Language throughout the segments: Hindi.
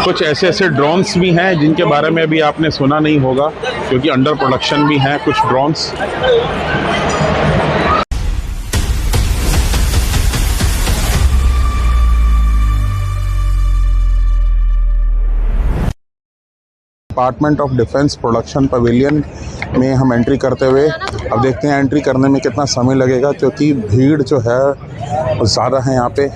कुछ ऐसे ऐसे ड्रोन्स भी हैं जिनके बारे में अभी आपने सुना नहीं होगा, क्योंकि अंडर प्रोडक्शन भी हैं कुछ drones. Department of defence production pavilion में हम एंट्री करते हुए अब देखते हैं एंट्री करने में कितना समय लगेगा, क्योंकि भीड़ जो है वो ज़्यादा है यहाँ पे,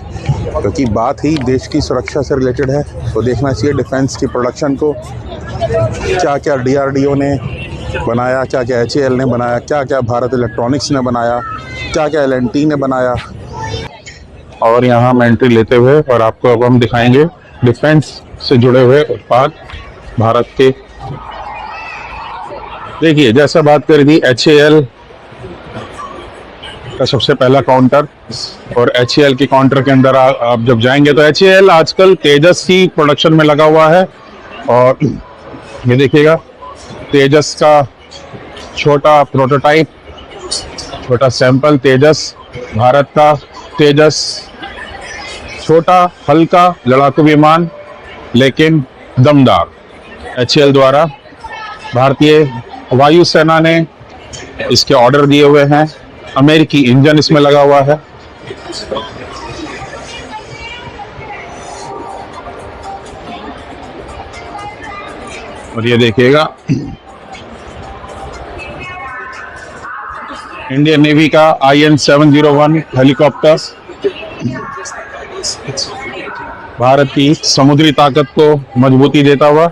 क्योंकि बात ही देश की सुरक्षा से रिलेटेड है। तो देखना चाहिए डिफेंस की प्रोडक्शन को, क्या क्या DRDO ने बनाया, क्या क्या HAL ने बनाया, क्या क्या भारत इलेक्ट्रॉनिक्स ने बनाया, क्या क्या L&T ने बनाया। और यहाँ हम एंट्री लेते हुए और आपको अब हम दिखाएंगे डिफेंस से जुड़े हुए उत्पाद भारत के। देखिए, जैसा बात करी थी HAL का सबसे पहला काउंटर, और HAL के काउंटर के अंदर आप जब जाएंगे तो HAL आजकल तेजस की प्रोडक्शन में लगा हुआ है। और ये देखिएगा तेजस का छोटा प्रोटोटाइप, छोटा सैंपल तेजस, भारत का तेजस, छोटा हल्का लड़ाकू विमान लेकिन दमदार, HAL द्वारा भारतीय वायुसेना ने इसके ऑर्डर दिए हुए हैं। अमेरिकी इंजन इसमें लगा हुआ है। और ये देखिएगा इंडियन नेवी का IN-701 हेलीकॉप्टर, भारत की समुद्री ताकत को मजबूती देता हुआ।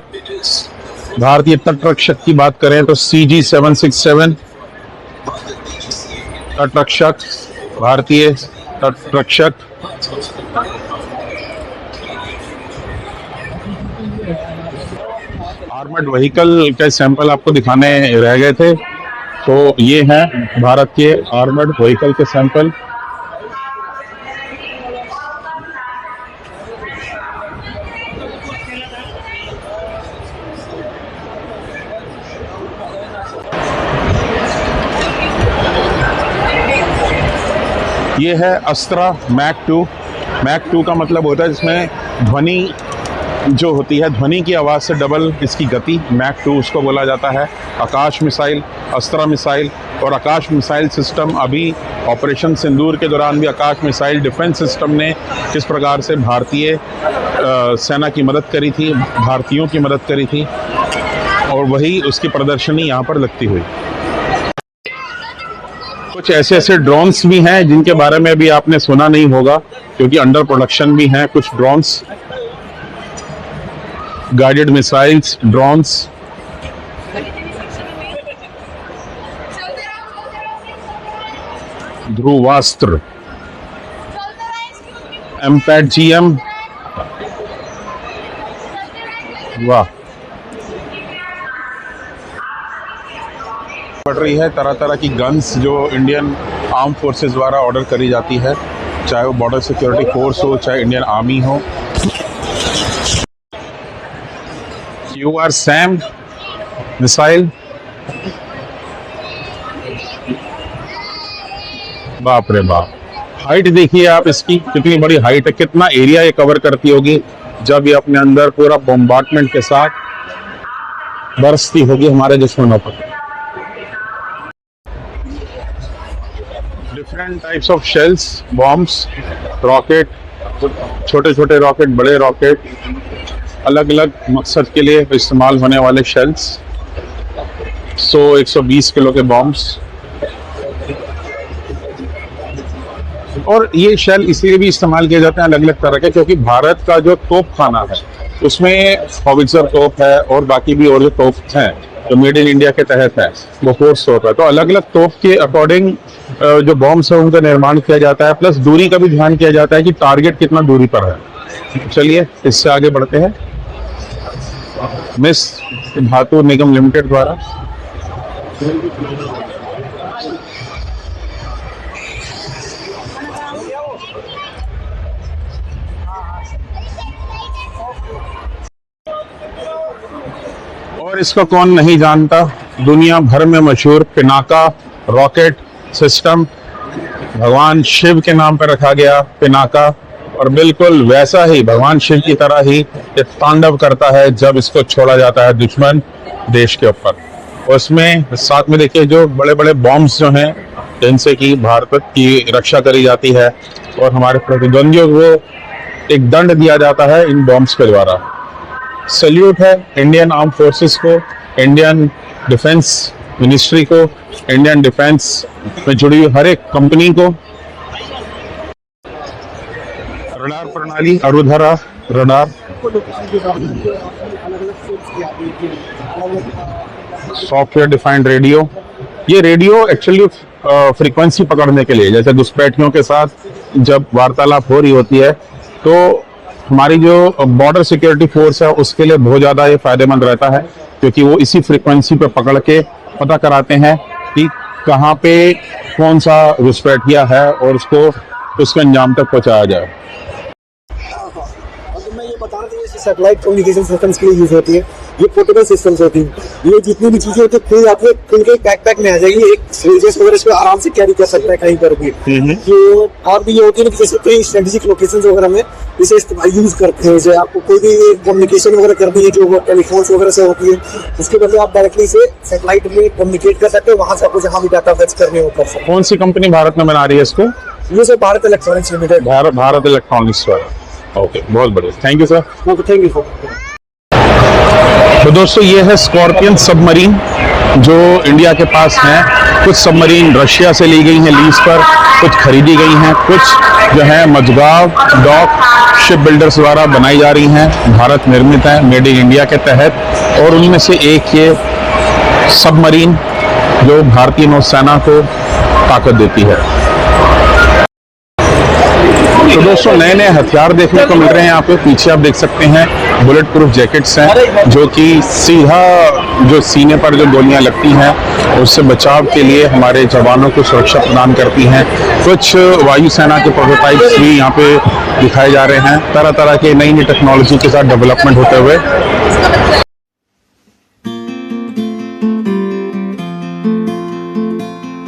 भारतीय तटरक्षक की बात करें तो CG-767 तटरक्षक, भारतीय तटरक्षक। आर्मर्ड व्हीकल के सैंपल आपको दिखाने रह गए थे, तो ये हैं भारत के आर्मर्ड व्हीकल के सैंपल। ये है अस्त्रा मैक 2। मैक 2 का मतलब होता है जिसमें ध्वनि जो होती है, ध्वनि की आवाज़ से डबल इसकी गति, मैक 2 उसको बोला जाता है। आकाश मिसाइल, अस्त्रा मिसाइल और आकाश मिसाइल सिस्टम। अभी ऑपरेशन सिंदूर के दौरान भी आकाश मिसाइल डिफेंस सिस्टम ने किस प्रकार से भारतीय सेना की मदद करी थी, भारतीयों की मदद करी थी, और वही उसकी प्रदर्शनी यहाँ पर लगती हुई। कुछ ऐसे ऐसे ड्रोन्स भी हैं जिनके बारे में भी आपने सुना नहीं होगा, क्योंकि अंडर प्रोडक्शन भी हैं कुछ drones, guided missiles drones. Dhruvastra, MPAD-GM, वाह, पड़ रही है। तरह तरह की गन्स जो इंडियन आर्म फोर्सेस द्वारा ऑर्डर करी जाती है, चाहे वो बॉर्डर सिक्योरिटी फोर्स हो, चाहे इंडियन आर्मी हो। UR-SAM मिसाइल, बाप रे बाप, हाइट देखिए आप इसकी, कितनी बड़ी हाइट है, कितना एरिया ये कवर करती होगी जब ये अपने अंदर पूरा बॉम्बार्डमेंट के साथ बरसती होगी हमारे दुश्मनों पर। Different types of shells, bombs, rocket, छोटे छोटे रॉकेट, बड़े रॉकेट, अलग अलग मकसद के लिए इस्तेमाल होने वाले शेल्स, 100-120 किलो के बॉम्ब्स। और ये शेल इसलिए भी इस्तेमाल किए जाते हैं अलग अलग तरह के, क्योंकि भारत का जो तोप खाना है उसमें हॉविट्जर तोप है और बाकी भी और जो तोप हैं जो मेड इन इंडिया के तहत है वो फोर्स तोप है। तो अलग अलग तोप के अकॉर्डिंग जो बॉम्ब्स है उनका निर्माण किया जाता है, प्लस दूरी का भी ध्यान किया जाता है कि टारगेट कितना दूरी पर है। चलिए इससे आगे बढ़ते हैं। मिस धातु निगम लिमिटेड द्वारा और इसको कौन नहीं जानता, दुनिया भर में मशहूर पिनाका रॉकेट सिस्टम, भगवान शिव के नाम पर रखा गया पिनाका, और बिल्कुल वैसा ही भगवान शिव की तरह ही ये तांडव करता है जब इसको छोड़ा जाता है दुश्मन देश के ऊपर। उसमें साथ में देखिए जो बड़े बड़े बॉम्ब्स जो हैं जिनसे कि भारत की रक्षा करी जाती है और हमारे प्रतिद्वंदियों को एक दंड दिया जाता है इन बॉम्ब्स के द्वारा। सैल्यूट है इंडियन आर्म फोर्सेस को, इंडियन डिफेंस मिनिस्ट्री को, इंडियन डिफेंस में जुड़ी हुई हर एक कंपनी को। रडार प्रणाली Arudhra radar, software defined radio. ये रेडियो एक्चुअली फ्रीक्वेंसी पकड़ने के लिए, जैसे घुसपैठियों के साथ जब वार्तालाप हो रही होती है तो हमारी जो बॉर्डर सिक्योरिटी फोर्स है उसके लिए बहुत ज़्यादा ये फायदेमंद रहता है, क्योंकि वो इसी फ्रीक्वेंसी पे पकड़ के पता कराते हैं कि कहाँ पे कौन सा घुसपैठिया है और उसको उसके अंजाम तक पहुँचाया जाए। सैटेलाइट कम्युनिकेशन सिस्टम्स के लिए यूज होती है, ये पोर्टेबल सिस्टम्स होती हैं। ये जितनी भी चीजें होती है खुद आपके खुद के बैकपैक में आ जाएगी, एक रेडियस वगैरह इसको आराम से कैरी कर सकता है कहीं पर भी। जो और भी ये होती है ना, जैसे कई स्ट्रेटेजिक लोकेशंस वगैरह में इसे यूज करते हैं। जैसे आपको कोई भी कम्युनिकेशन वगैरह करनी है जो टेलीफोन वगैरह से होती है, उसके बदले आप डायरेक्टली से सैटेलाइट में कम्युनिकेट कर सकते हो, वहां से आपको जहां भी डाटा फेच करने हो कर सकते। कौन सी कंपनी भारत में बना रही है इसको? ये sir Bharat electronics limited. Bharat electronics वाला। ओके, बहुत बढ़िया, thank you sir. Thank you. तो दोस्तों ये है स्कॉर्पियन सबमरीन जो इंडिया के पास हैं। कुछ सबमरीन रशिया से ली गई हैं लीज पर, कुछ खरीदी गई हैं, कुछ जो है मझगांव डॉक शिप बिल्डर्स द्वारा बनाई जा रही हैं, भारत निर्मित है, मेड इन इंडिया के तहत। और उनमें से एक ये सबमरीन जो भारतीय नौसेना को ताकत देती है। तो दोस्तों नए नए हथियार देखने को मिल रहे हैं यहाँ पे। पीछे आप देख सकते हैं बुलेट प्रूफ जैकेट्स हैं जो कि सीधा जो सीने पर जो गोलियां लगती हैं उससे बचाव के लिए हमारे जवानों को सुरक्षा प्रदान करती हैं। कुछ वायुसेना के प्रोटोटाइप्स भी यहाँ पे दिखाए जा रहे हैं, तरह तरह के नई नई टेक्नोलॉजी के साथ डेवलपमेंट होते हुए।